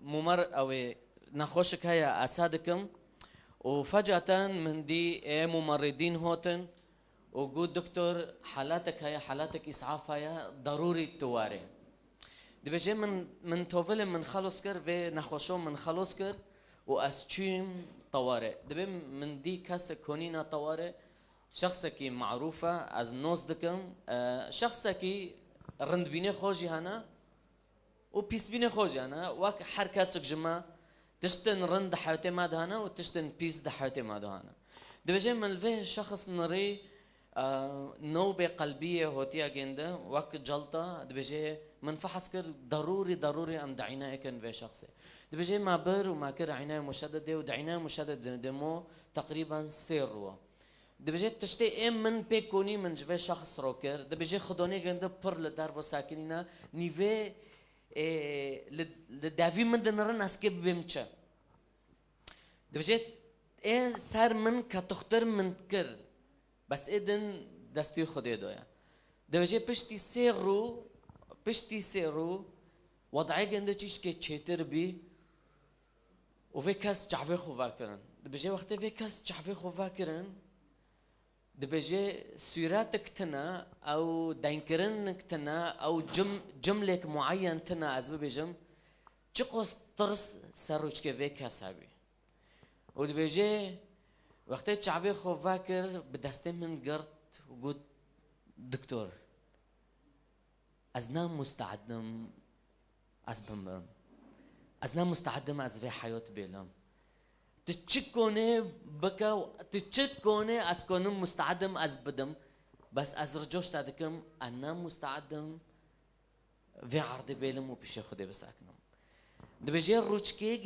ممر او نخوشك هيا اسادكم وفجأة من دي ممرضين هوتن وقول دكتور حالاتك هيا حالاتك اسعاف هيا ضروري تواري دي بجي من توفل من خلص كر في نخوشو من خلص كر واسچيم طوارئ دبي من دي كاس كونينا طوارئ شخصكي معروفة از نوز دكم شخصكي رند بيني خوجي هنا وبيس بيني خوجي هنا واك حر كاسك جما تشتن رند حياتي ما دهنا وتشتن بيس دحياتي ما دهنا دبي من الفه شخص نري نوبة قلبية هوتيا جنده وقت جلطة دبي من فحص كر ضروري ام دعينا كن في شخصي دبي ما بر وما كر عناية مشددة ودعينا مشددة دمو تقريبا سيروا دبي تشتي من بيكوني من جوي شخص روكر دبي خدوني جنده بر لدار وساكنينا نيفي لدافي من دنرن اسكيب بيمچا دبي صار من كتختار من كر بس إذن دستي خدي دويا دبي پشتی سیرو وضعی گنده چیش که چهتر بی و في کس جعفه خواه کرن دبي وقتی في کس جعفه خواه کرن دبي سيرات كتنا او داينكرن كتنا او جملك معين تنا از بيجم چقوس ترس سروچ که في کس هبی و دبي وقتی جعفه خواه کر بدسته من قرد وقلت دكتور أزنا مستعدم از بمرم أزنا مستعدم از في حياة بيلم تتشكوني بكا تتشكوني از كونم مستعدم از بدم بس از رجوش تادكم أنا مستعدم في عرض بيلم وبيش خدي بساكنم دبيجي الروشكي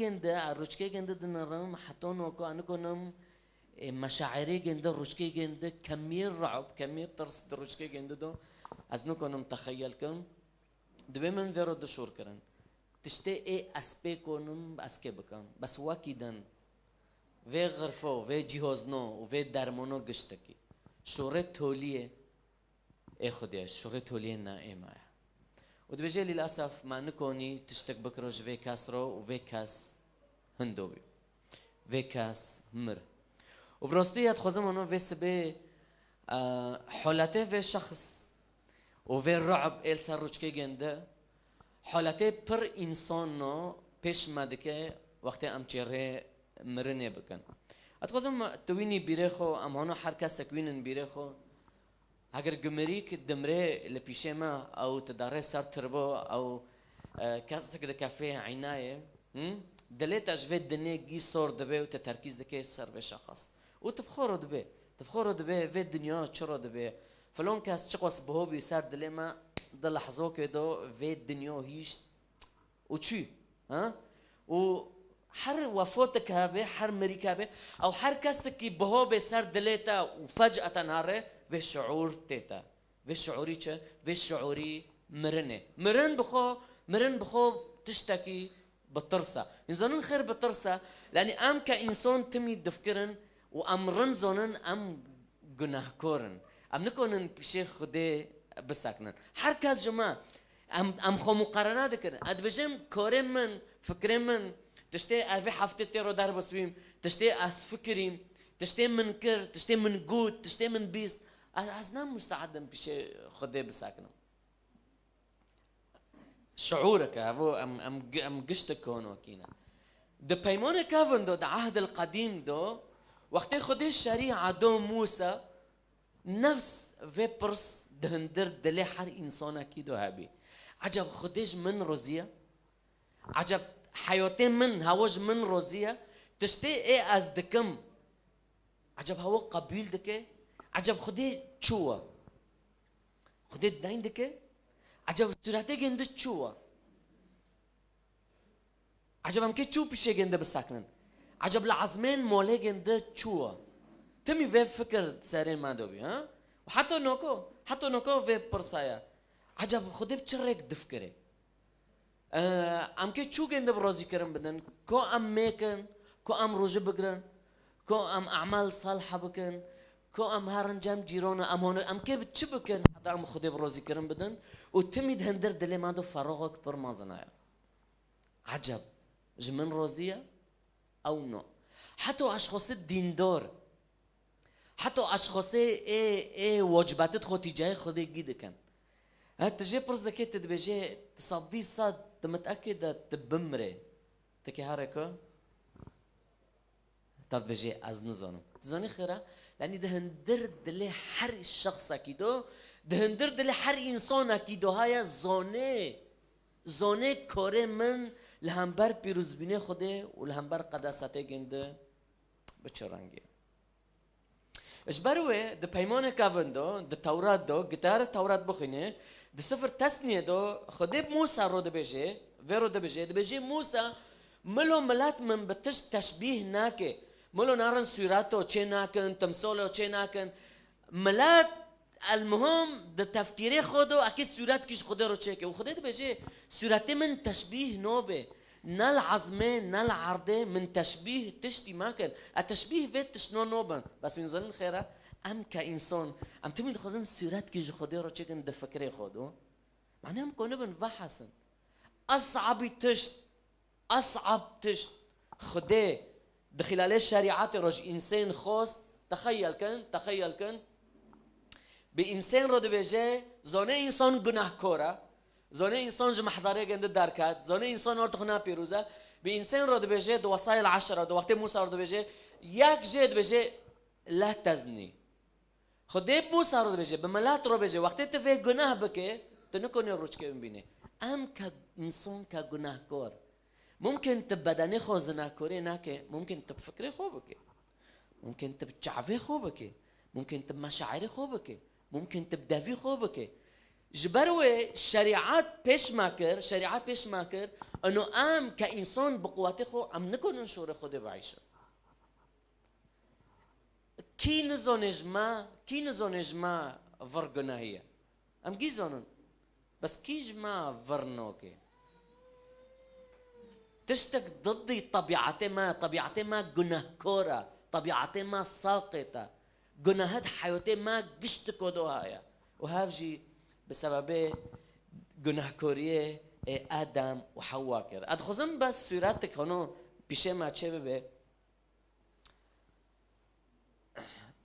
جنده دنرم حتون وكو أنا كونم مشاعري جنده الروشكي جنده كمير رعب كمير ترس الروشكي جنده دو از نکنم تخیلکم دبی من ویرو دشور کرن تشته ای اسپی کنم اسکه بکم بس واکیدن و غرفو و جهازنو و درمانو گشتکی شوره تولیه ای خودیش شوره تولیه نه ایمه و دبی للاسف ما نکنی تشتک بکروش و کس رو و کس هندوی و کس مر و براستی خودم منو ویس به حالته و شخص وفي الرعب إلسا روشكي جنده حالته پر إنسانو پیش مدکه وقتی ام چهره مرنه بکن اتخوزم توینی بیرخو ام هانو هر کس تکوینن بیرخو اگر گمری که دمره لپیشه ما او تداره سر تربو او کس که کافه عنایه دلیت اجوه دنه گی سور دبه و تترکیز دکه سر به شخص و تبخورو دبه و دنیا چرا دبه فلون كاس تشقص بهو بيسار دلما ضل لحظوك دو في الدنيا هيش وشي ها و حر وفوتك هابه حر مريكابه او حر كاسكي بهو بيسار دليتا وفجأة ناره في شعور تيتا في شعوري چه في شعوري مرن بخو تشتكي بالترسة يزونن خير بالترسة لاني ام كإنسان تمي دفكرن وامرن زونن ام گناهكورن ام نکنن پیش خدا بسکنن هر کس جماعه ام خو مقارنه دکن اد بجم کار من فکر من تشتی اوی هفته تیرو در بسویم تشتی از فکریم تشتی من کر تشتی من گود تشتی من بیست از نم مستعدم پیش خدا بسکنم شعورك هو ام قشتك كونو كينا ده پیمان كافن دو ده عهد القديم دو وقتی خدا شریعه دو موسى نفس في برس دهندر دلي حر إنسانا كيدو هابي عجب خديش من روزية عجب حياتين من هواج من روزية تشتي ايه از دكم عجب هوا قبيل دكي عجب خدي چوا خدي داين دكي عجب سوراتي جند چوا عجب هم كي چو بيشي جند بساكنن عجب لعزمين مولي جند چوا تمي في فكر سارين ما دوبي ها وحتى نوكو في برسايا عجب خدي بچرك دفكري ام كي چو گند برازي كرم بدن كو ام ميكن كو ام روج بگرن كو ام اعمال صالحه بكن كو ام هرنجام جيرونا ام هون ام كي بچ بكن حتى ام خدي برازي كرم بدن وتمي دهندر دلي ما دو فراغك بر ما زنايا عجب جمن روزية أو نوع حتى أشخاص دیندار حتى أشخاص واجبات خودی جای خودی گیده کن تجي برز دكي تدبجي تصدي صد متأكد تبمري تكي هاركو تدبجي از نزانم زاني خيرا لاني دهندر دلي حر الشخص اكيدو دهندر دلي حر انسان اكيدو هاي زانه كاره من لهمبر پیروزبینی خوده و لهمبر قداسته گنده بچرانگی اش بروه ده پیمان کاون دو ده تورات دو گتار تورات بخینه ده سفر تسنیه دو خوده موسى رو ده بجه ویرو ده بجه موسى ملو ملات من بتش تشبیه ناکه ملو نارن سوراتو چه ناکن تمثالو چه ناکن ملات المهم ده تفکیری خودو اکی سورات کش خوده رو چه که و خوده ده بجه سوراتی من تشبیه نوبه نال عظمه نال عرضه من تشبيه تشتي ماكن التشبيه بيت تشنو نوبن بس من ظن خيره ام كإنسان ام تمين خزن سيرات كي خدي رو تشكن دفكري خدو معناها مكون بن بحثن اصعب تشت خدي بخلال الشريعات رج انسان خوست تخيل كن بإنسان رد بيجي زونه انسان گناهكوره زونه انسان جو محضره گنده درکات زونه انسان ارد خنا پیروزه به انسان رد بجه دو وصايا العشرة دو وقت موسى رد بجه یک جد بجه لا تزني خدي موسى رد بجه بملات رد بجه وقت تفه گناه بکه تنکنی روش که ببینه ام كإنسان كگناهکار ممكن تبدني خو زناکوری نکه ممكن تبفکری خو بکه ممكن تبچعفی خو بکه ممكن تبمشاعری خو بکه ممكن تبدافی خو بکه جبروه شريعات پیش ماكر انه ام كإنسان بقواتي خو ام نكون نشور خود بعيشه كي نزونج ما ورگناهيه ام كي زونن بس كيج ما ورنوكي تشتك ضدي طبيعتي ما گناهكورة طبيعتي ما ساقطة گناهات حياتي ما قشتكو دوهايا وهافجي بسبب گناهکاری آدم و حوا کرد. ادخوزم بس صورت کنو پیشه ما چه ببه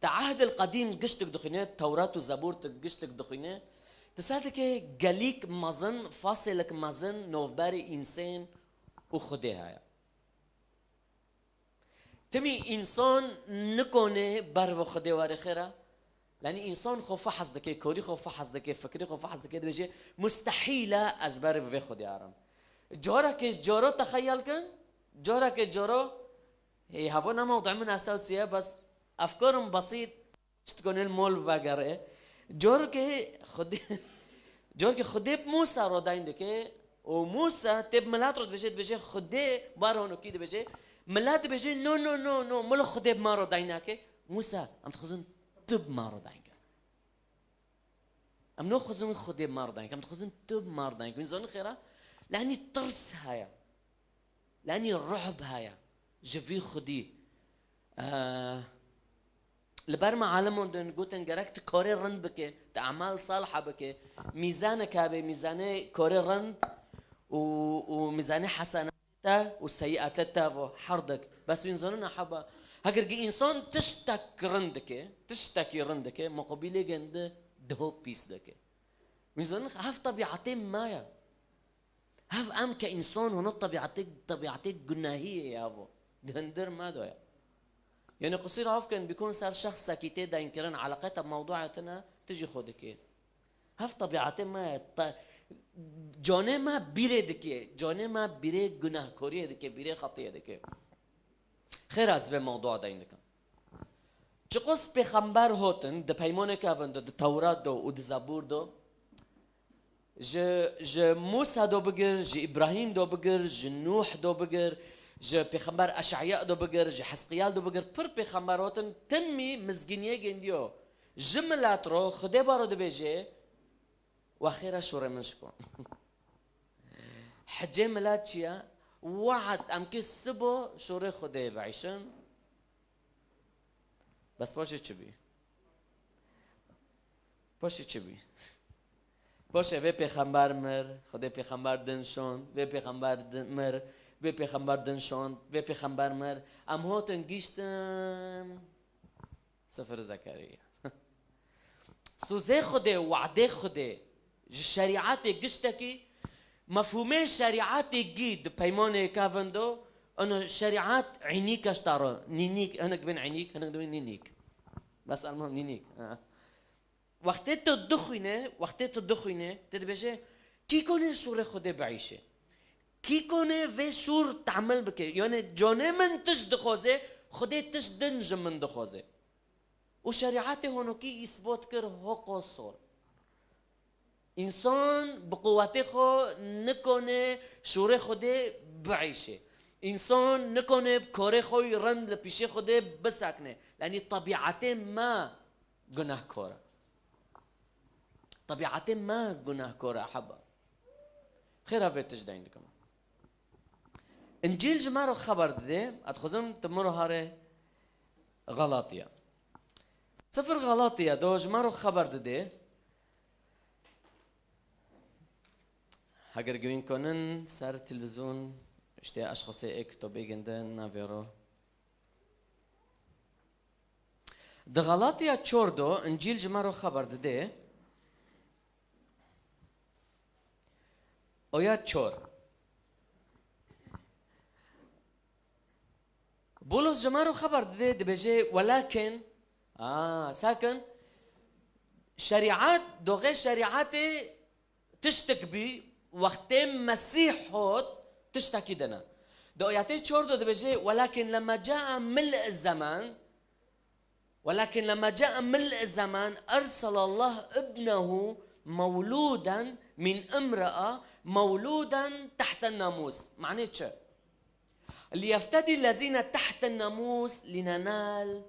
تا عهد القديم قشتك دخينه تورات و زبور قشتك دخينه تسالك گلیک مزن فاصلك مزن نوباري انسان و خده هاي تمي انسان نکنه بر و خده واره خیره لأن إنسان خوفه حس دكي كوري خوفه حس دكي فكري خوفه حس دكي بيجي مستحيلة أزبر بياخد يارم جارو تخيل كن جارو هي هفونا موضوع من أساسية بس أفكارهم بسيط تكون المول وغيره جار خدي موسى رو داين دكي وموسى تب ملات رد بيجي خدي بارونو كده بيجي ملات بيجي نو ملو خدي بمارو دايناكي موسى أنت خزن تب مارو داينك ام نو خزن خدي مارو داينك ام تخزن تب مارو داينك من زون خيرا لاني ترس هايا لاني الرعب هايا جفي خدي لبرما عالمون دن قوتن جركت كوري رند بك اعمال صالحه بك ميزانك هابي ميزانه كوري رند وميزانه حسنات والسيئات تافو حردك بس من زون حبا هكر انسان تشتكي رندك مقابله جند دهو بيس دك ميزان هاف طبيعتي مايا هاف ام كانسان هنا طبيعتك جناهيه يا ابو دهندر ما دويا يعني قصير هاف كان بيكون صار شخص كيتي دا ينكرن علاقتها بموضوعتنا تجي خودك هاف طبيعتي ما جانه ما بيره دكي جانه ما بيره گناهكوري دكي بيره خطيه دكي خير از به موضوع داين دكم چقص پیغمبر هاتن ده پیمان کاون ده تورات دو و ده زبور دو ج موسى دو بگر ج ابراهيم دو بگر ج نوح دو بگر ج پیغمبر اشعياء دو بگر ج حزقيال دو بگر پر پیغمبر هاتن تنمي مزگینیه گندیو جملات رو خده بارو ده بيجي واخيرا شوره منش کن حجه ملات چيا وعد ام که سبو شوره خوده بعيشن بس باشه چه بي باشه وی پیغمبر مر خدا پیغمبر دنشون وی پیغمبر مر وی پیغمبر دنشون وی پیغمبر مر ام هاتن گیشتن سفر زکریا سوزه خدا وعده خدا شریعت گشتکی مفهومه شریعت گید پیمان کافندو انه شریعت عینیک اشتاره نینیک هنگ بین عینیک هنگ بین نینیک بس المهم نینیک وقتی تو دخوینه تدبیشه کی کنه شور خدا بعیشه کی کنه و شور تعمل بکه یعنی جانه من تش دخوازه خدا تش دنج من دخوازه و شریعت هنوکی اثبات کر حق و صور انسان بقوت خو نکنه شور خدا بعیشه انسان نکنه کار خوی رند لپیش خدا بسکنه لانی طبیعت ما گناه کاره طبيعتي ما گناه كورة أحبها خير في تجدين لكم إنجيل جمارو خبر ده أتخزم تمرو هاري غلاطية سفر غلاطية دو جمارو خبر ده هاگر جوين كونن سر التلفزيون اشتي أشخاصي اكتو بيجندن نافيرو ده غلاطية تشوردو إنجيل جمارو خبر ده آیات 4 بولس جماعه رو خبر داده بجه ولكن ساكن شریعت دوغه شریعت تشتك بي وقت مسيح هات تشتكي دنا دو آیات 4 داده بجه ولكن لما جاء ملء الزمان أرسل الله ابنه مولودا من امرأة مولودا تحت الناموس معناه شو ليفتدي الذين تحت الناموس لننال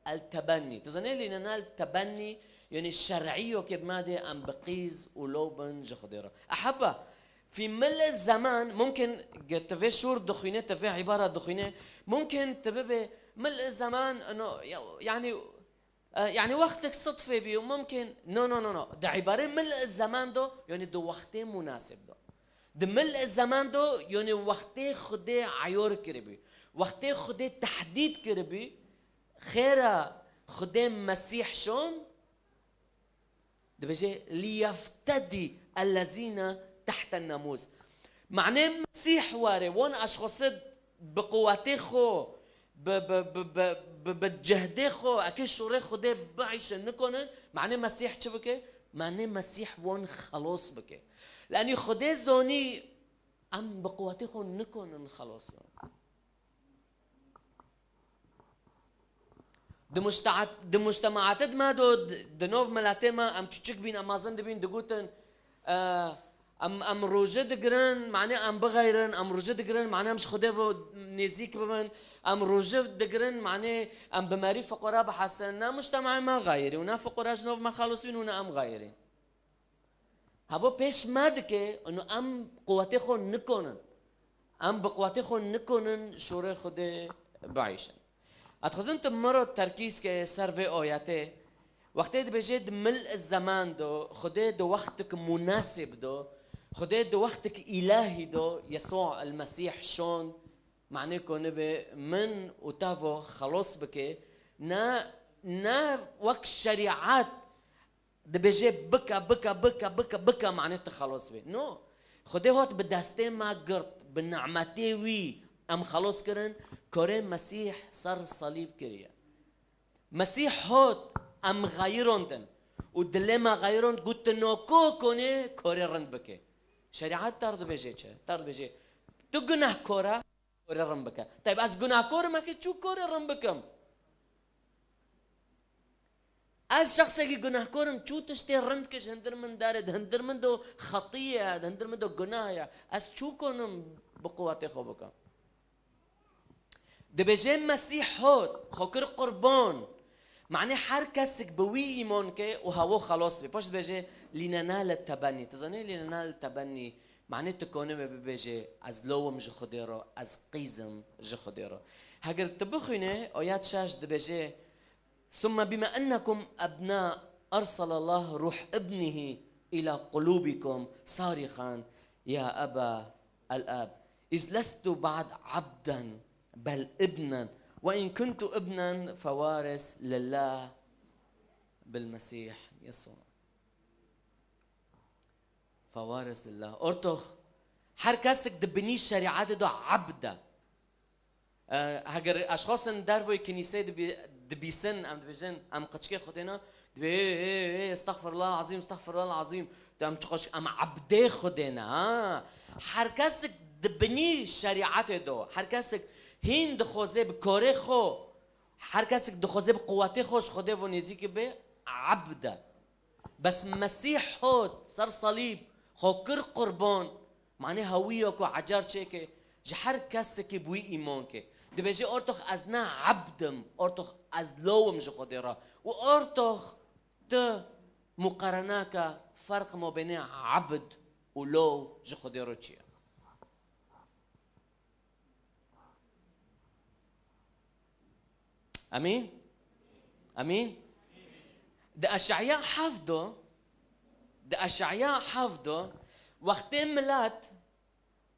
التبني تظنين لننال التبني يعني الشرعية كيف ماذا أم بقيز ولوبن جخديرة أحبة في ملء الزمان ممكن تفي شور دخينة تفي عبارة دخينة ممكن تبي ملء الزمان انه يعني وقتك صدفة بيه ممكن نو ده عبارة ملء الزمان دو يعني دو وقت مناسب ده ملء الزمان دو يعني وقت خده عيور كربي وقت خده تحديد كربي خيرا خده مسيح شون ده بيجي ليفتدي الذين تحت الناموس معناه مسيح واري وان اشخاص بقوته خو بجهده خو اكيد شوري خده بعيش نكونن معناه مسيح چه بكه معناه مسيح وان خلاص بكه لاني خده زوني ام بقوته خو نكونن خلاص د مجتمعات ما دو نوف ملاتما ام تشك بين امازن دبين دغوتن ام روجه دگرن معناه ام بغيرن ام روجه دگرن معناه مش خده نزيك بمن ام روجه دگرن معناه ام بماري فقراء بحسن مجتمع ما غيري ونا فقراء جنوب ما خالصين ونا ام غيرين هوا پیش مد که انه ام قوته خو نکنن ام بقوته خو نکنن شوره خود بعيشن اتخزن تمرو تركيز که سر و آیته وقتی بجد ملء الزمان دو خده دو وقتك مناسب دو خده دو وقتك إلهي دو يسوع المسيح شون معناه كونه من وتافو خلاص بك نا وقت شريعات ده بجي بكا معناته خلاص بي نو خده هات بدسته ما قرط بالنعمتي وي ام خلاص كرن كوري مسيح صار صليب كريا مسيح هات ام غيرون ودلما غيرون قلت نوكو كوني كوري رند بكي شريعات تارد بيجي تارد بيجي تو گناه كورا كوري رند بكا طيب از گناه كور ما كي چو كوري رند بكم از شخص کی گناه كورم چو تشتي رند كش هندر من دارد هندر من دو خطية هندر من دو گناه از چو كونم بقواتي خو بكم ده بيجي مسيح هود خكر قربان معناه هر کسک بوی ایمان که و هوا خلاص بی پشت بجه لننال التبني تظنه لننال التبني معناه تکونه ببجه از لوم جو خودی را از قیزم جو خودی را هگر تبخونه آیات 6 دبجه ثم بما انكم ابناء ارسل الله روح ابنه إلى قلوبكم صارخا يا أبا الآب إذ لست بعد عبدا بل ابنا وإن كنت ابنا فوارث لله بالمسيح يسوع. فوارث لله. أرتخ هركسك دبني شريعة دو عبدا. هاگر اشخاص در وی کنیسه دبیسن ام دبیجن ام قشکی خودنا دبی استغفر الله العظيم استغفر الله العظيم دم تقش ام عبد خودنا. هرکس دبنی شریعت دو، هرکس هند خوزه بکاره خو، هرکس دخوزه بقوته خوش خوده و نزیک به عبد. بس مسیح خود سر صلیب خو کر قربان معنی هویه کو عجار چه که جهر کس که بوی ایمان که دبیجی ارتخ از نه عبدم ارتخ از لوم جو خودی را و ارتخ ت مقارنه که فرق ما بین عبد و لو جو خودی را چیه؟ امین؟ امین؟ ده اشعیاء حفظه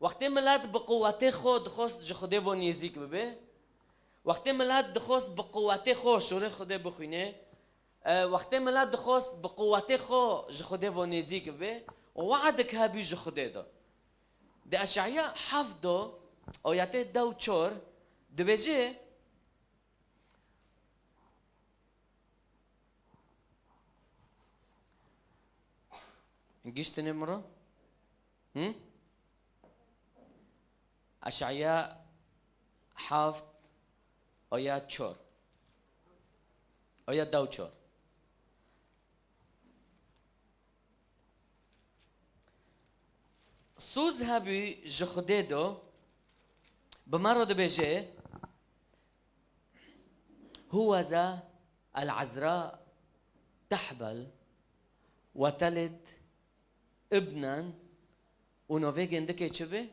وقتی ملت بقوته خود خواست جخوده و نیزیک ببه وقتی ملت دخواست بقوته خود شوره خوده بخوینه وقتی ملت دخواست بقوته خود جخوده و نیزیک ببه وعدك هابي جخوده دا ده اشعیاء حفظه آیت 2:4 دبجه نجيش نمرة اشعياء حافظ آيات 4 آيات 2:4 سوز هبي جخديدو بمرة دبيجي هو ذا العذراء تحبل وتلد ابنا ونوفيجن دكي تشبه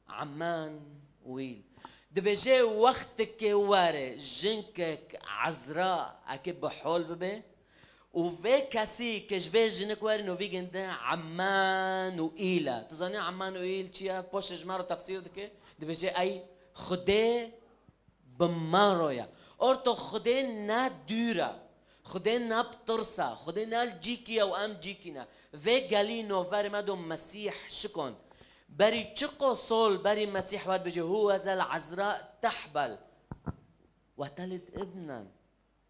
عمان ويل دبجي وقتك واره جنكك عذراء اكيد بحول ببه وفي كاسي كجبه جنك واره نوفيجن ده عمان وإيلا تظني عمان وإيل چيا باش جمارو تفسير دكي دبجي اي خده بمارويا اورتو خده نا دورا خده ناب ترسا خده نال جيكي او ام جيكينا في قالينو باري مادو مسيح شكون باري تشقو صول باري مسيح واد بيجي هو ذا العذراء تحبل وتلد ابنا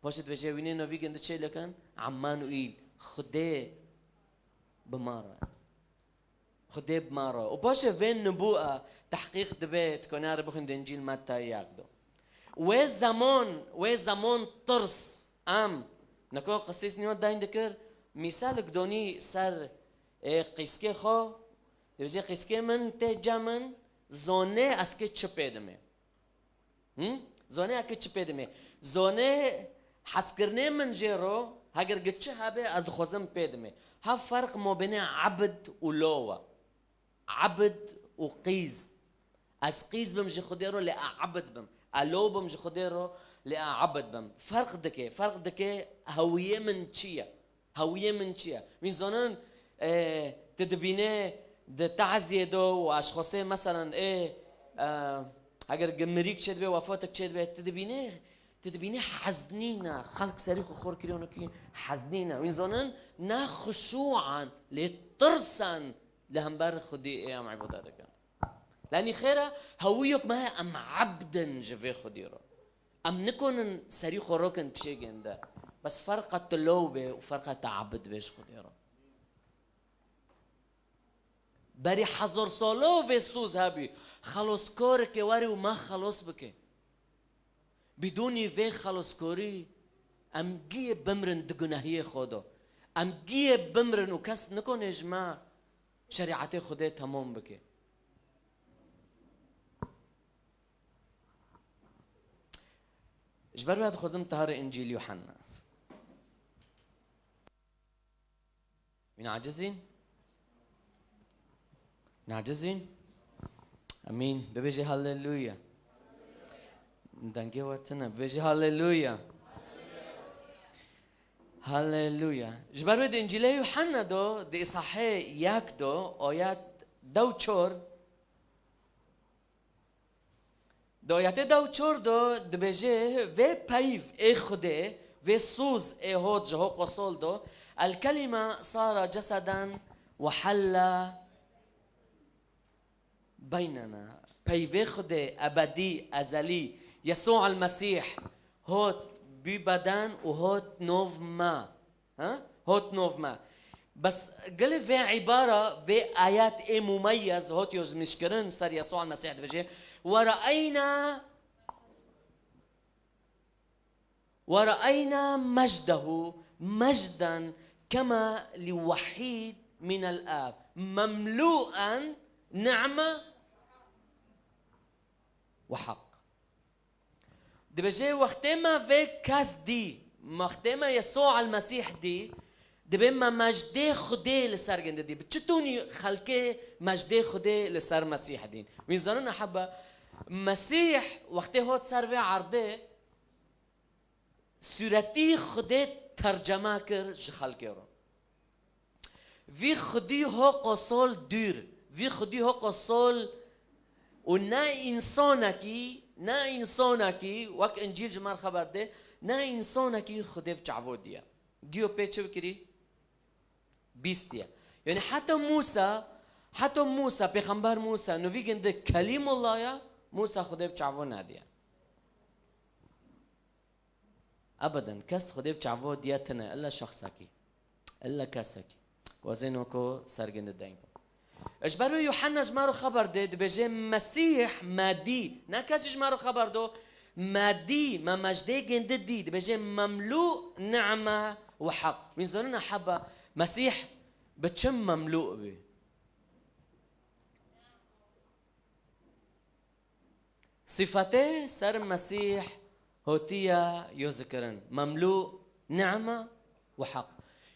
باشد بيجي وينينو في قند تشي لكن عمانوئيل خده بمارا خده بمارا وباشا فين نبوءة تحقيق دبيت كونار بخن دنجيل متى ياكدو وزمان ترس ام نكو قسيس نيو داين دكر مثال قدوني سر قيسكي خو يجي قيسكي من تجمن زونه اسكي چپيدمه زونه اكي چپيدمه زونه حسكرني من جيرو هاگر گچه هبه از خوزم پيدمه ها فرق ما بين عبد ولوه عبد وقيز از قيز بمجي خديرو لأعبد بم الو بمجي خديرو لأعبد بم فرق دكه هوية من چيا من زنان تدبينه ده تعزيه دو واشخاصه مثلا اگر گمریک شد به وفاتك شد به تدبينه حزنينه خلق سريخ وخور كريونو كي حزنينه من زنان نا خشوعا لترسن لهمبر خدي ام عبادتك لاني خيره هويك ما ام عبدا جفي خديرو ام نكون سري خوروكن بشي جنده بس فرقة تلوبه وفرقة تعبد بيش خديرو بري حضر صلو في سوز هبي خلص كورك واري وما خلص بك بدوني في خلص كوري ام جيه بمرن دقناهيه خودو ام جيه بمرن وكس نكون اجماع شريعتي خديه تمام بك اجبر بعد خزم طهر انجيل يوحنا من عاجزين امين بيجي هاليلويا دنگه وقتنا بيجي هاليلويا هاليلويا. جبر ود انجيل يوحنا دو دي اصحاح ياك دو آيات دو چور دو آيات دو چور دو دبجه و پایف ای خوده و سوز ای هود جهو قصول دو الكلمة صار جسدا وحل بيننا. پایف خوده ابدی ازلی يسوع المسيح هوت ببدن وهوت نوف ما ها هوت نوف ما بس قال في عبارة في آيات إيه مميز هوت يوز مشكرن صار يسوع المسيح بجي ورأينا مجده مجدا كما لوحيد من الآب مملوءا نعمة وحق. دبجي وقتما في كاس دي وقتما يسوع المسيح دي دبما مجد خدي لسر جند دي بتشتوني خلقه مجد خدي لسر مسيح دين وين زننا حبة مسيح وقته هو تصير في عرضه سورتي خدي ترجمة كر خلقه رو في خدي هو قصول دير في خدي هو قصول ونا انسانا کی وقت انجیل جمار خبر ده نا انسانا کی خدا بچعو دیا گیو پیچه بکری 20 دیا یعنی حتی موسى پیغمبر موسى نوی گنده کلیم الله یا موسى خدا بچعو ندیا ابدا کس خدا بچعو دیا تنه الا شخصکی الا کسکی وزنو کو سرگنده دینکو اجبرو يوحنا جمارو خبر ده بجي مسيح مادي نا كاس جمارو خبر دو مادي ما مجدي جند دي بجي مملوء نعمة وحق من زلنا حبة مسيح بتشم مملوء به صفته سر مسيح هوتيا يذكرن مملوء نعمة وحق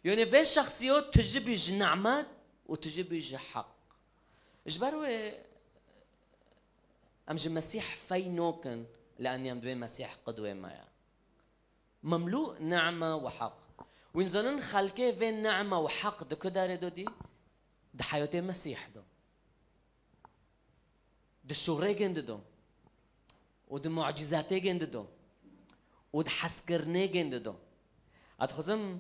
يعني في شخصيات تجيب نعمات وتجيب حق اجبروا امج المسيح في نوكن لان يمدوي مسيح قدوه مايا مملوء نعمه وحق وين زنن خلقه في نعمه وحق دو كدار دو ده حياه المسيح دو شوري جند دو ود معجزات جند دو ود حسكرني جند دو ادخزم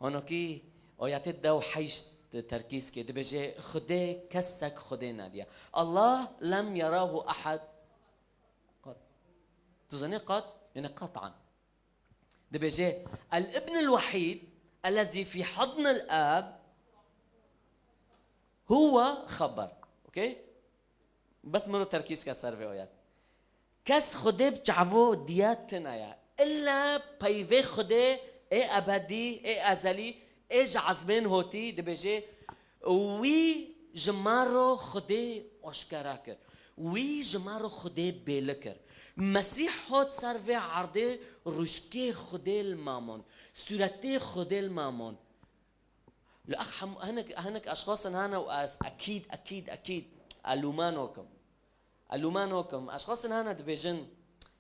هناكي آيات دو حيش تركيز كده بيجي خده كسك خده نادية الله لم يراه أحد قط تظني قط يعني قطعا ده بيجي الابن الوحيد الذي في حضن الآب هو خبر أوكي بس مرو تركيز كسر في آيات كس خده بجعبو ديات تنايا إلا بيفي خده إيه أبدي إيه أزلي ايج عزمين هوتي دبجي وي جمارو خدي اشكراكر وي جمارو خدي بيلكر مسيح هوت سرفي عرضي رشكي خدي المامون سورتي خدي المامون الاخ هنك اشخاص هنا واس اكيد الومانوكم اشخاص هنا دبجن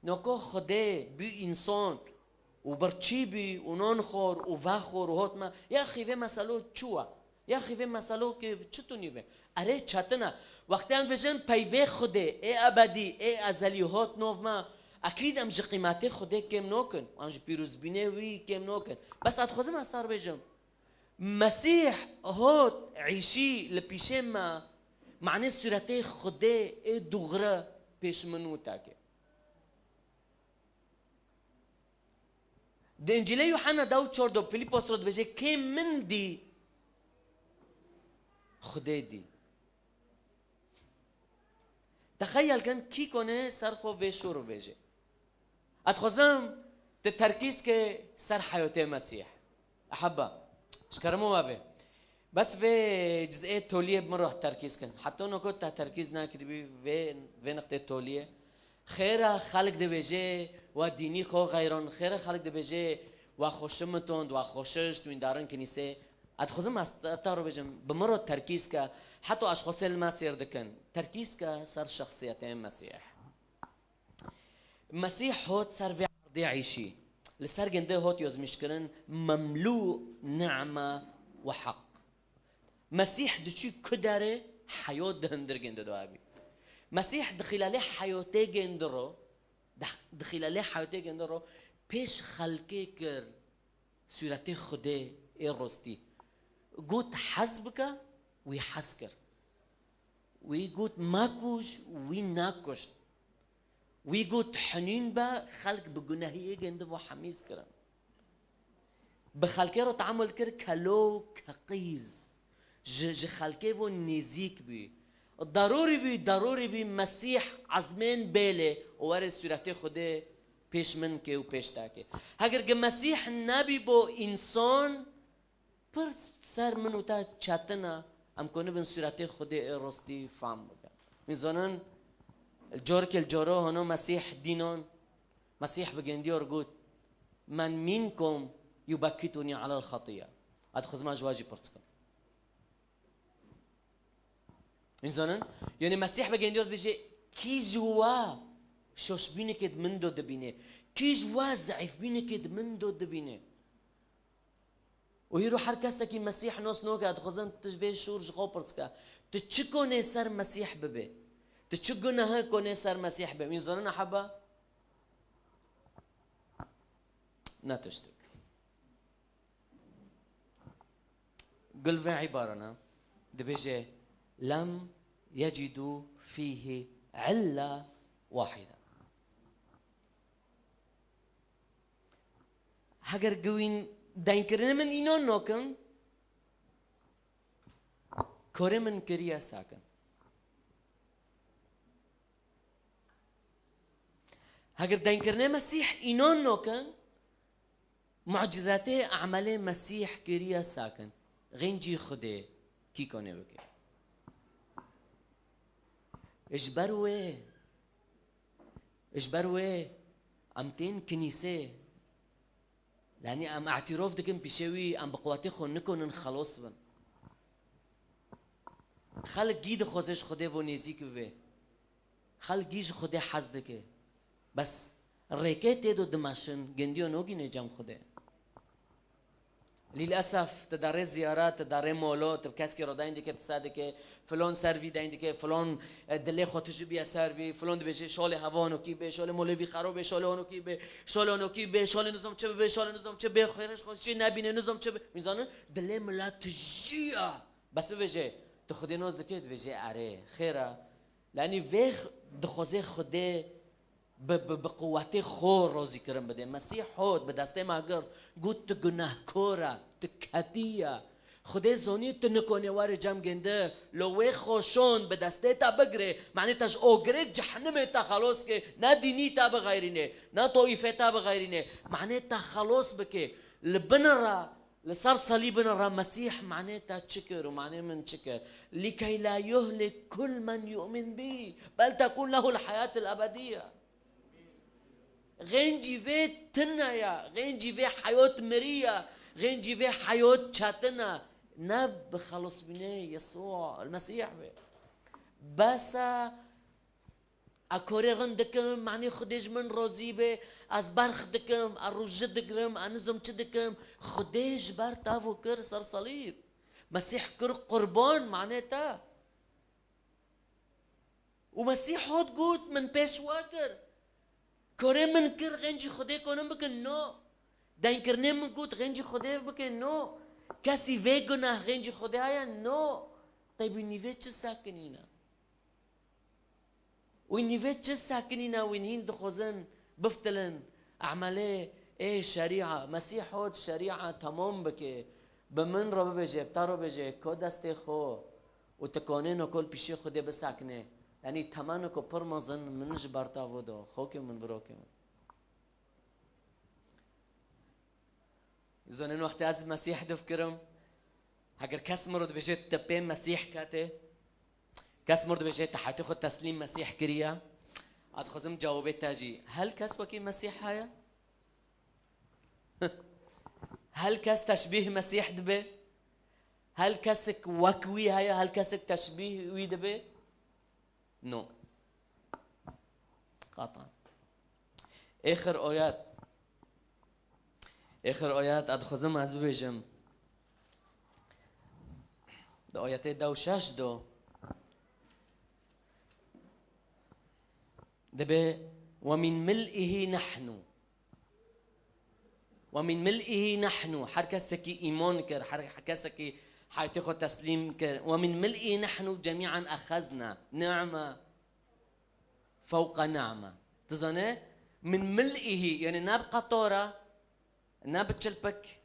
نوكو خدي بي انسان وبرتشيبي وننخر وفاخر وهوتما يا اخي في مسألة تشوا يا اخي في مسألة كي بتشتوني به أري تشاتنا وقتاً بجن بيفي خده إيه أبدي إيه أزلي هوت نوف ما أكيد أمج قيمته خده كم نوكن أمج بيروز بينوي كم نوكن بس أتخذ ما استار بجم مسيح هوت عيشي لبيشم ما معنى سورته خده إيه دغرة بيش منو تاكي ده انجيل يوحنا داو تشوردو فيليبوس رد بجي كم من دي خده دي تخيل كان كي كونه سرخو بشورو بيجي اتخزم التركيز كي سر حياة المسيح احبه اشكرمو ما به بس في جزئية تولية بمروح تركيز كان حتى انه كنت تركيز ناكري في نقطة تولية خير خلق ده بيجي وديني خو غيرون خير خلق ده بيجي وخوشمتون وخوششت وين دارن كنيسة اتخزم استارو بيجم بمرو تركيز كا حتى اشخاص المسيح دكن تركيز كا صار شخصيتين مسيح مسيح هو صار في عرض عيشي لسر جنده هات يزمش كرن مملوء نعمة وحق مسيح دشي كدره حياة دهندر جنده دو أبي مسيح دخل عليه حياته جندرو دخل عليه حياته جندرو پیش خلقه کر صورت خدا راستی گوت حسبك وی حس کر وی گوت مکوش وی نکشت وی گوت حنین با خلق بگناهی گنده و حمیز کرن بخلقه رو تعامل کر کلو کقیز ج خلقه و نزیک بی ضروری بی مسیح عزمین بیله و ور صورت خدا پیش من که و پیش تاکه اگر مسیح نبی با انسان پر سر منو تا چتنا ام کنه بن صورت خدا راستی فهم بکن میزانن الجور که الجورا هنو مسیح دینان مسیح بگندی ارگوت من منكم يبكتني على الخطيئة ادخل ما جواجي برتكم میزانن یعنی مسیح بگندی ارد بيجي کی جوا شوش بینه کد من دو دبینه کی جوا ضعیف بینه کد من دو دبینه و هیرو هر کسی که مسیح ناس نوگه ادخوزن تجبه شور جغا پرسکه تچه کنه سر مسیح ببه تچه گناه کنه سر مسیح ببه میزانن احبه نتشتك قل في عبارنا دبيجي لم يجدوا فيه علة واحدة هاگر گوین داین کرنه من اینو نوکن کره من کریه ساکن هاگر داین کرنه مسیح اینو نوکن معجزاته اعمال مسیح کریه ساکن غنجی خوده کی کنه بکه اجبروه امتين كنيسة لاني ام اعتراف دكم بشوي ام بقواتي خون نكون خلاص بن خلق جيد خوزش خوده و نزيك ببه خلق جيش خوده حزدكه بس ريكت دو دماشن جنديو نوغي نجام خوده للأسف تداري زيارات تداري مولات بكاسكي رو داين ديكي تصادكي فلان سروي داين ديكي فلان دلي خوتجي بيا سروي فلان دبيجي شال هوانو كي بي شال مولوي خرابه شال اونو كي بي شال اونو كي بي شال نظام چه بي شال نظام چه بي خيرش خوش چي نبينه نظام چه ميزانه دلي ملات تجيا بس بيجي تخدي نوز دكي بيجي اره خيره لاني ويخ دخوزه خوده بقوته خور روزی کرم بده مسیح خود به دسته ماگر گوت تو گناهکاره تو کدیه خدا زونی تو نکنه وار جمع گنده لوی خوشون به دسته تا بگره معنی تاش اوگره جهنم تا خلاص که نه دینی تا بغیرینه نه طایفه تا بغیرینه معنی تا خلاص بکه لبن را لصار صليبنا را مسيح معناتها تشكر ومعناه من شكر لكي لا يهلك كل من يؤمن به بل تكون له الحياة الأبدية غنجي في تنايا غنجي في حياة مريا غنجي في حياة شاتنا نب خلص بنا يسوع المسيح به بس اكوري غندكم معني خديج من روزي به از برخ دكم اروج دكرم انزم تدكم خديج بر تافو كر صار صليب مسيح كر قربان معناتها ومسيح هاد قوت من بيش واكر كوري من كر غنجي خدي كونم بكن نو داين كرني من قوت غنجي خدي بكن نو كاسي فيغنا غنجي خدي هيا نو طيب النيفي چه ساكنينا والنيفي چه ساكنينا وينهين دخوزن بفتلن اعماله ايه شريعة مسيح هاد شريعة تمام بكي بمن رو بجي بتارو بجي كو دستي خو وتكونين كل بشي خدي بساكنه يعني تمانكو برمزن منش بارتافو دو خوكي من بروكي من زنن وقت از مسيح دفكرم هاگر کس مرد بجي تبين مسيح كاتي کس مرد بجي تحتي خد تسليم مسيح كريا ادخزم جوابي تاجي هل كس وكي مسيح هيا هل كس تشبيه مسيح دبي هل كسك وكوي هيا هل كسك تشبيه وي دبي نو قطعا اخر ايات آخر آیات ادخوزم از ببیجم ده آیات 2 و 6 دو دبي ومن ملئه نحن ومن ملئه نحن هر کسی که ایمان کرد هر کسی که حیات خود تسلیم کرد ومن ملئه نحن جميعا اخذنا نعمه فوق نعمه تزانه من ملئه يعني نبقى طورة نبتشلبك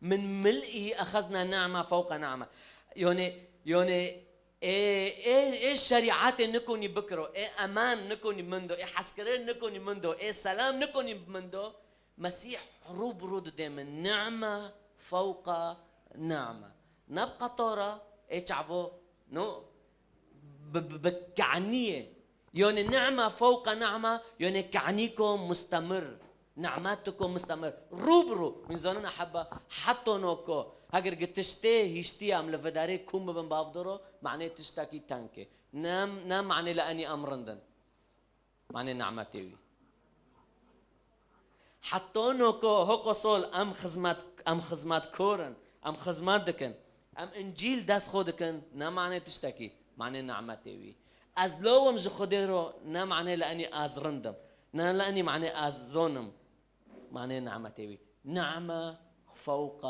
من ملئه اخذنا نعمه فوق نعمه يعني ايه الشريعات نكوني بكرو ايه امان نكوني منده ايه حسكرين نكوني منده ايه سلام نكوني منده مسيح رود دائما نعمه فوق نعمه نبقى طورة ايه شعبو نو بكعنيه يعني نعمه فوق نعمه يعني كعنيكم مستمر نعماتكم مستمر روبرو من زمان أحبة حتى نوكو هاگر گتشته هشتي عم لفداري كوم ببن بافدرو معناه تشتاكي تانكي نام معناه لأني أمرندن معناه نعمتي حتى نوكو هوكو صول أم خزمات كورن أم خزمات دكن أم إنجيل داس خودكن نام معناه تشتاكي معناه نعمتي از لوم جو خديرو نام معناه لأني أزرندم نام لأني معناه أزونم معناه نعمتي نعمة فوق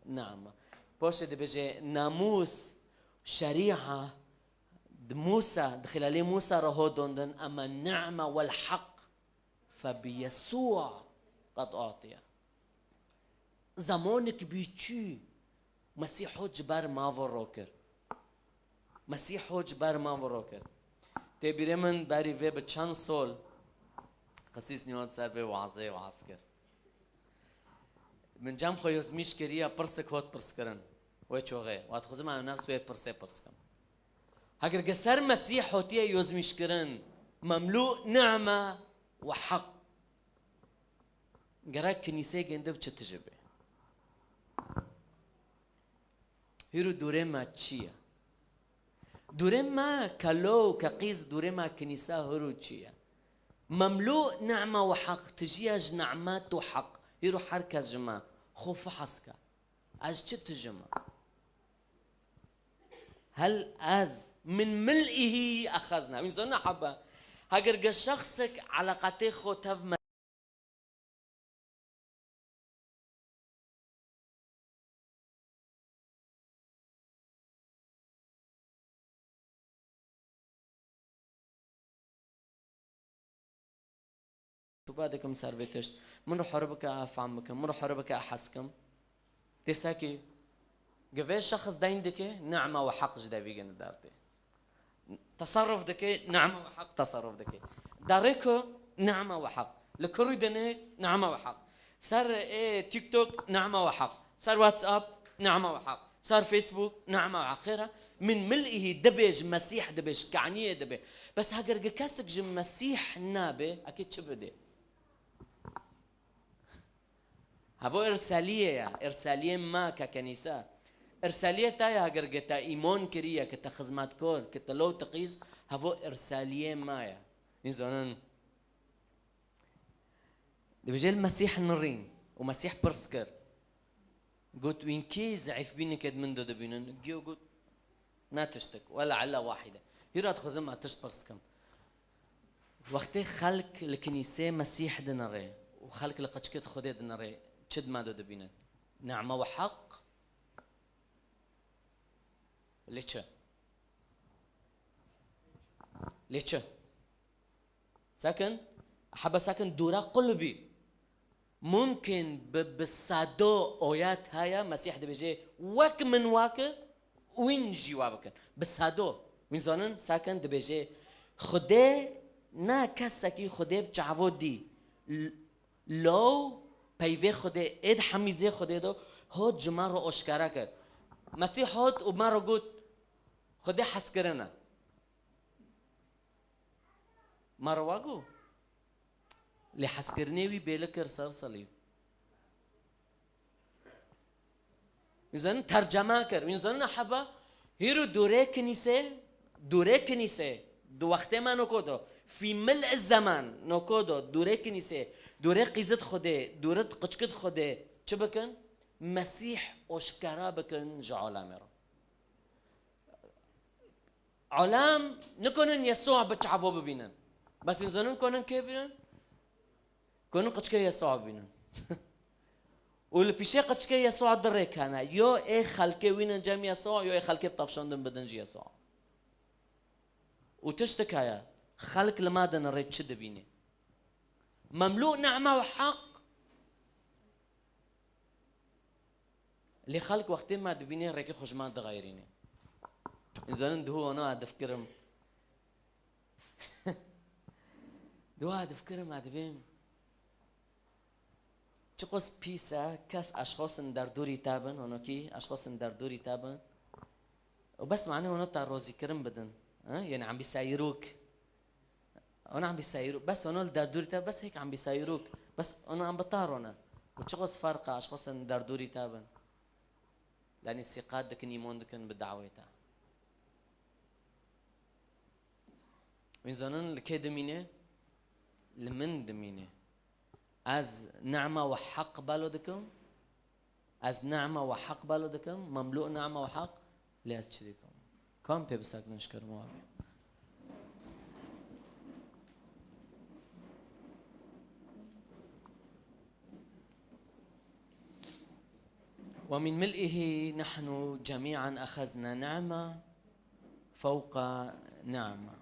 نعمة باش دي بيجي ناموس شريعة موسى دخل عليه موسى راهو دوندن أما النعمة والحق فبيسوع قد أعطي زمانك بيتشي مسيح جبار ما وروكر مسيح جبار ما وروكر تبي من باري في بتشان سول قسيس نيوان صار في وعظة وعسكر من جام خويز مش كريا برسك هوت برسكرن ويشوغي واتخذ مع نفس ويا برسكم هاجر جسر مسيح هوتيه يوز مشكرن مملوء نعمة وحق جراك كنيسة جنده بتشتجبه هيرو دورما تشيا دورما كلو كقيس دورما كنيسة هيرو تشيا مملوء نعمة وحق تجيج نعمات وحق هيرو حركة جماعة خوف حسكا از چه تجمع هل از من ملئه اخذنا من زنا حبه هاگر شخصك علاقته خطب تو بعدكم سربتش من رو حربك افهمكم من رو حربك احسكم تساكي قفاش شخص دين دكي نعمة وحق جدا بيجن دارتي تصرف دكي نعمة وحق تصرف دكي داريكو نعمة وحق لكل دني نعمة وحق صار ايه تيك توك نعمة وحق صار واتساب نعمة وحق صار فيسبوك نعمة وحق من ملئه دبج مسيح دبج كعنية دبج بس هاجر كاسك جم مسيح نابي اكيد شبدي هبو إرسالية ما ككنيسة إرسالية تايا هاجر جتا إيمان كريا كتا خدمات كور كتا لو تقيس هبو إرسالية مايا نزونن بيجي المسيح نرين ومسيح برسكر قلت وين كي زعف بيني كد من دو دبينن جيو قلت ما تشتك ولا علة واحدة يراد خزمة تشبرسكم وقتي خلق الكنيسة مسيح دنري وخلق لقشكت خدي دنري شد ما دو دبينن نعمة وحق ليش ساكن أحب ساكن دورا قلبي ممكن بالصادو أويات هاي مسيح ده بيجي وك من واك وين جوابك بالصادو من زمن ساكن ده بيجي خده نا كسكي خده بجعبو دي لو پیوه خده اید حمیزه خده دو هود جمع رو اشکاره کرد مسیح هود و ما رو گفت خده حس کرنه ما رو واگو لی حس کرنه وی بیله کر سر صلیب میزن ترجمه کرد میزن احبا هیرو دوره کنیسه دو وقت ما نکودو في ملء الزمان نكودو دوره كنيسة دوره قيزت خده دوره قشكت خده چه بکن؟ مسیح اشکرا بکن جا عالم را. عالم نکنن يسوع بتشعبوا ببینن، بس میزنن کنن که ببینن؟ کنن قچکه يسوع ببینن. واللي بيشي قچکه يسوع دره کنه یا ای خلکه وینن جمع يسوع یا ای خلکه بتفشندن بدن جي يسوع. وتشتكايا خلق لما دنا ريت شد بيني مملوء نعمة وحق اللي خلق وقت ما دبيني ريكي خجمان تغيريني إذا هو أنا أدفكرم دو أدفكرم أدبين چقص بيسا كاس أشخاص در دوري تابن هنا كي أشخاص در دوري تابن وبس معناه هنا تروزي كرم بدن يعني عم بيسايروك انا عم بيسايروك بس انا الدردوري تاب بس هيك عم بيسايروك بس انا عم بطارنا وتشخص فرقه اشخاص الدردوري تابن لاني الثقات دكن يمون دكن بالدعوه تاع من زنن الكادمينه لمن دمينه از نعمه وحق بالودكم از نعمه وحق بالودكم مملوء نعمه وحق لا تشريكم كم بيبسك نشكر موافق ومن ملئه نحن جميعا أخذنا نعمة فوق نعمة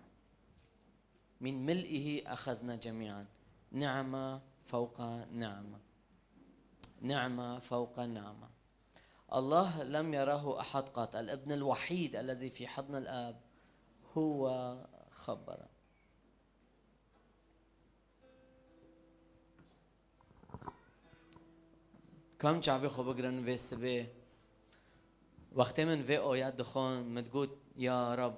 من ملئه أخذنا جميعا نعمة فوق نعمة نعمة فوق نعمة الله لم يراه أحد قط الابن الوحيد الذي في حضن الآب هو خبر كم شعبي خو بقرن في السبي وقت من في آيات دخان متقول يا رب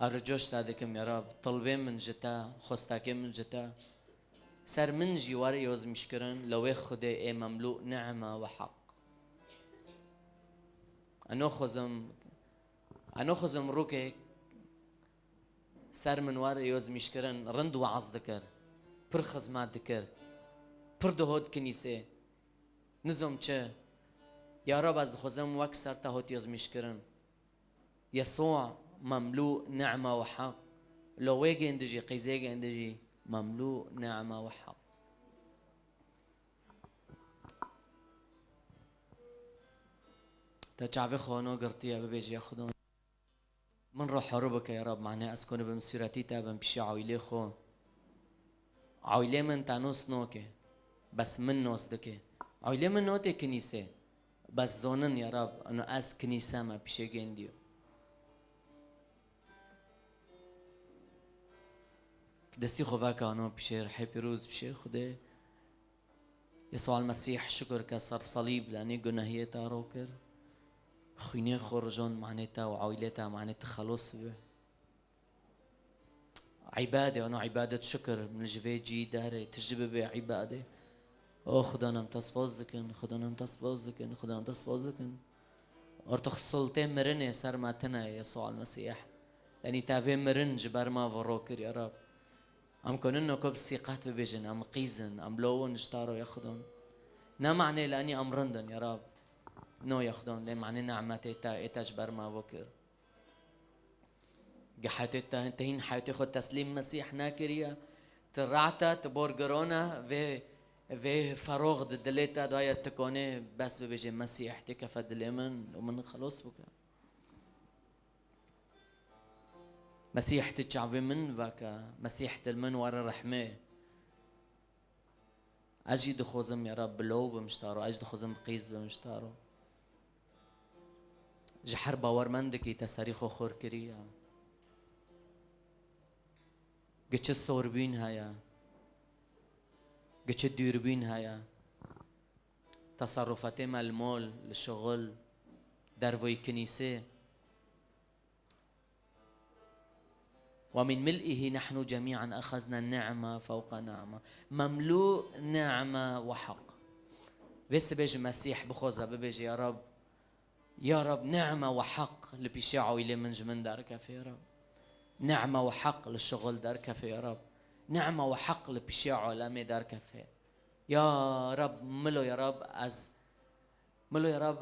أرجوش تادكم يا رب طلبين من جتا خستاكين من جتا سر من جوار يوز مشكرن لو خده اي مملوء نعمة وحق أنا خزم روكي سر من وار يوز مشكرن رند وعظ ذكر پر خزمات ذكر پر دهود كنيسة نزم چه يا رب از خزم وك سر تهود يوز مشكرن يسوع مملوء نعمة وحق لو ويجي اندجي قيزيجي اندجي مملوء نعمة وحق تجعبي خونو قرطية ببيجي ياخدون من روح حربك يا رب معناه أسكن بمسيرتي تابن بشي عويلي خو عويلي من تانوس نوكي بس من نوس دكي عويلي من نوتي كنيسة بس زونن يا رب أنه أس كنيسة ما بشي جنديو دستي خوفاك أنا بشي رحي بيروز بشي خده يسوع المسيح شكر كسر صليب لأني قلنا هي تاروكر خيني خرجون معناتها وعائلتها معناتها خلص عبادة أنا عبادة شكر من الجفاجي داري تجيب بعبادة خدانا متصبوزكن خدانا متصبوزكن خدانا متصبوزكن ارتخصلتين مرنة سر ما تنا يسوع المسيح لأني تافي مرن جبر ما فروكر يا رب أم كوننو كوب سيقات ببيجن أم قيزن أم لون اشتاروا ياخدون نا معني لأني أم رندن يا رب نو ياخدون لأن معني نعمة إتا جبر ما بكر جحتتا انتهين حياتي خد تسليم مسيح ناكريا ترعتا تبورجرونا في فروغ دليتا داية تكوني بس ببيجي مسيح تكفى اليمن ومن خلص بك مسيح تشعبي من بك مسيح تلمن ورا رحمه أجي خزم يا رب لو بمشتارو أجي خزم قيز بمشتارو جحر باور مندكي تساريخو خور كريا قتش الصوربين هيا قتش الديربين هيا تصرفاتي مع المول للشغل درفوي كنيسة ومن ملئه نحن جميعا أخذنا النعمة فوق نعمة مملوء نعمة وحق بس بيجي مسيح بخوزة بيجي يا رب نعمة وحق اللي بيشيعوا إلي من دارك في يا رب نعمة وحق للشغل دارك في يا رب نعمة وحق اللي بيشيعوا لامي دارك في یا رب ملو یا رب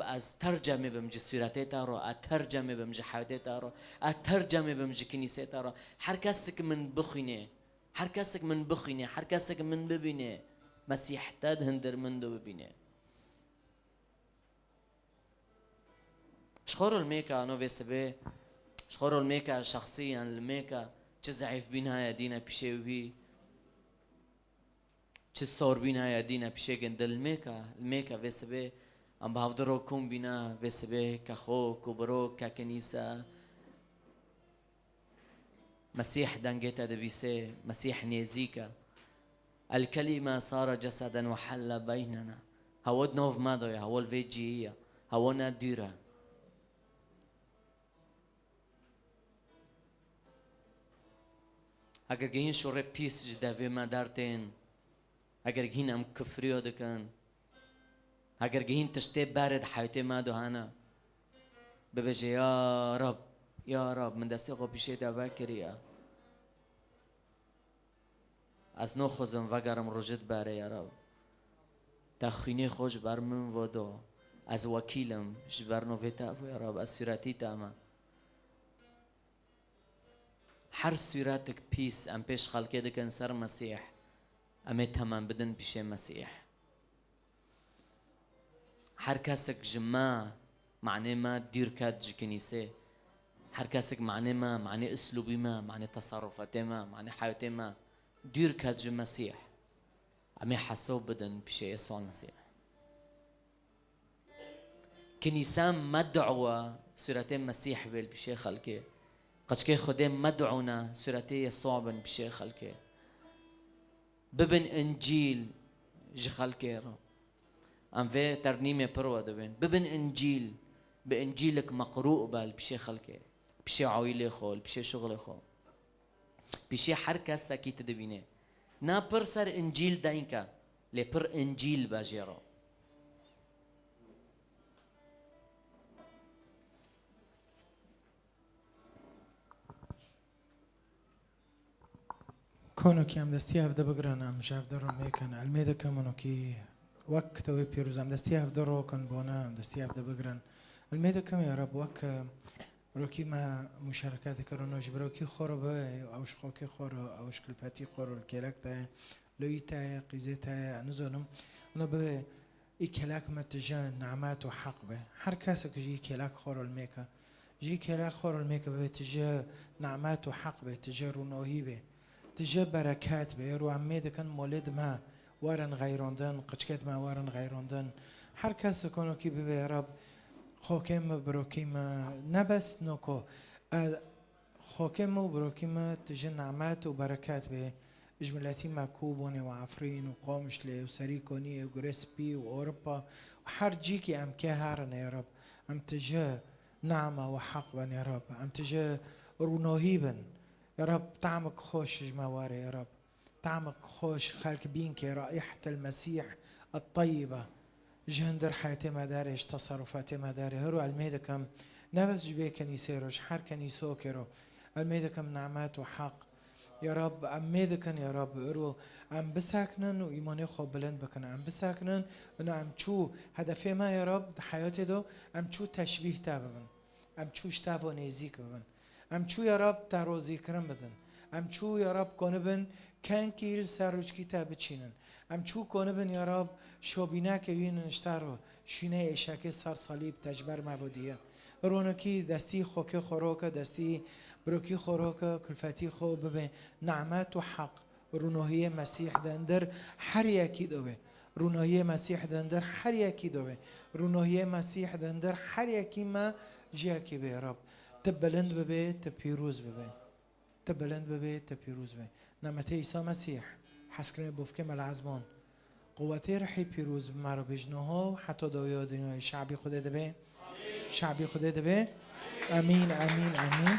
از ترجمه بمج سورته تا رو، از ترجمه بمج حیاته تا رو، از ترجمه بمج کنیسه تا رو. هر کسی که من بخینه، هر کسی که من بخینه، هر کسی که من ببینه مسیح تاد هندر من دو ببینه. شخور الميكا أنا بسبب شخور الميكا شخصيا الميكا تزعف بينها يدينا بشيء تصور بينها يدينا بشيء جند الميكا بسبب أم بهفدرو كم بينا بسبب كخو كبرو ككنيسة مسيح دنجتا دبيسه مسيح نيزيكا الكلمة صار جسدا وحل بيننا هود نوف مادويا هول فيجية هونا ديرا اگر گهین شوره پیس جدا و ما دارتین اگر گهین ام کفریو دکن اگر گهین تشتی بارد حیاتی ما دهانا ببجه یا رب من دستی خو پیشه دعوه کریا از نو خوزم وگرم روجت باره یا رب تخینی خوش بر من و دو از وکیلم جبر نویتا یا رب از سیراتی تاما هر سوراتك بيس ام بيش خلقه دكن سر مسيح امي تمام بدن بشي مسيح هر كاسك جماع معنى ما دير كات جي كنيسة هر كاسك معنى ما معنى اسلوبي ما معنى تصرفاتي ما معنى حياتي ما دير كات جي مسيح امي حسوب بدن بشي يسوع المسيح كنيسة مدعوة سورتين مسيح بشي خلقه قد خدام مدعونا سورتي يسوع بن بشي خلقه ببن انجيل جي خلقه ام في ترنيمه بروا دبن ببن انجيل بانجيلك مقروء بال بشي خلقه بشي عويله خول بشي شغل خول بشي حركه ساكيت دبينه نا برسر انجيل داينكا لبر انجيل باجيرو كونو كي ام دستي هفده بگرانم جاف درو میکن المیده کمونو کی وقت و پیروزم دستی هفده رو کن بونم دستی هفده بگران المیده کم یا رب وقت روکی ما مشارکت کرونوش بروکی خورو به اوش خوکی خورو اوش کلپتی خورو الکلک تا لوی تا قیزه تا نزانم اونا به ای کلک متجان نعمات و حق به هر کسی که جی کلک خورو المیکا جی کلک خورو المیکا به تجا نعمات و حق به تجا رونوهی به تجا بركات بيرو عميد كان مولد ما وارن غيروندن قشكت ما وارن غيروندن هر کس کنو کی به رب خوکم بروکیم نبس نوکو خوکم و بروکیم تجا نعمات و بركات به اجملاتي مكوبوني وعفرين وقومشلي وسريكوني وغريسبي واوروبا وحر جيكي ام كهارن يا رب ام تجا نعمه وحق يا رب ام تجا رونوهيبن يا رب طعمك خوش جمواري يا رب طعمك خوش خالك بينك رائحة المسيح الطيبة جهندر حياتي مدارج تصرفاتي مداري هرو الميدكم نفس جبي كنيسيروش حر كنيسو كيرو الميدكم نعمات وحق يا رب الميدكن يا رب هرو ام بساكنن وإيماني خوب بلند بكن ام بساكنن انو ام چو هدفي ما يا رب حياتي دو ام چو تشبيه تابن ام چو اشتابو نيزيك ببن ام چو یا رب تروزی کرم بدن ام چو یا رب کنبن کن کیل سروج کتاب چینن ام چو کنبن یا رب شوبینا که وین نشتارو شینه اشاکه سر صلیب تجبر معبودیه رونکی دستی خوک خوروک دستی بروکی خوروک کلفتی خو ببه نعمت و حق رونوهی مسیح دندر هر یکی دوه رونوهی مسیح دندر هر یکی دوه رونوهی مسیح دندر هر یکی ما جاکی به رب تبلند ببي تبيروز ببي تبلند ببي تبيروز ببي نعمتي عيسى مسيح حسكرين بوفكم العزمان قوتي رحي بيروز بمارو بجنوها حتى دويا دنيا شعبي خدا دبي شعبي خدا دبي امين امين امين